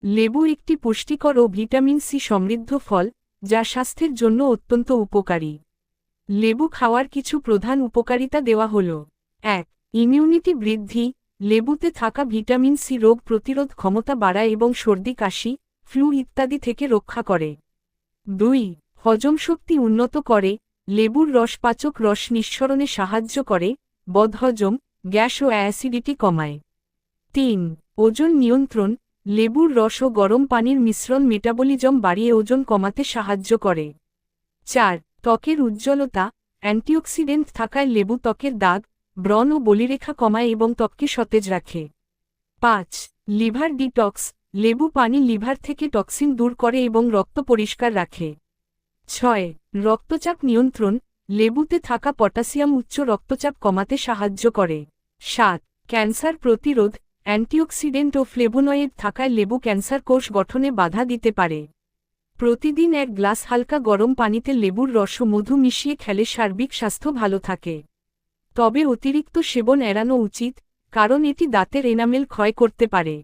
লেবু একটি পুষ্টিকর ও ভিটামিন সি সমৃদ্ধ ফল, যা স্বাস্থ্যের জন্য অত্যন্ত উপকারী। লেবু খাওয়ার কিছু প্রধান উপকারিতা দেওয়া হল। ১. ইমিউনিটি বৃদ্ধি। লেবুতে থাকা ভিটামিন সি রোগ প্রতিরোধ ক্ষমতা বাড়ায় এবং সর্দি কাশি, ফ্লু ইত্যাদি থেকে রক্ষা করে। ২. হজম শক্তি উন্নত করে। লেবুর রস পাচক রস নিঃসরণে সাহায্য করে, বদহজম, গ্যাস ও অ্যাসিডিটি কমায়। ৩. ওজন নিয়ন্ত্রণ। লেবুর রস ও গরম পানির মিশ্রণ মেটাবলিজম বাড়িয়ে ওজন কমাতে সাহায্য করে। ৪. ত্বকের উজ্জ্বলতা। অ্যান্টিঅক্সিডেন্ট থাকায় লেবু ত্বকের দাগ, ব্রণ ও বলিরেখা কমায় এবং ত্বককে সতেজ রাখে। ৫. Liver detox. লেবু পানি লিভার থেকে টক্সিন দূর করে এবং রক্ত পরিষ্কার রাখে। ৬. রক্তচাপ নিয়ন্ত্রণ। লেবুতে থাকা পটাশিয়াম উচ্চ রক্তচাপ কমাতে সাহায্য করে। ৭. ক্যান্সার প্রতিরোধ। অ্যান্টিঅক্সিডেন্ট ও ফ্লেভোনয়েড থাকায় লেবু ক্যান্সার কোষ গঠনে বাধা দিতে পারে। প্রতিদিন ১ গ্লাস হালকা গরম পানিতে লেবুর রস ও মধু মিশিয়ে খেলে সার্বিক স্বাস্থ্য ভালো থাকে। তবে অতিরিক্ত সেবন এড়ানো উচিত, কারণ এটি দাঁতের এনামেল ক্ষয় করতে পারে।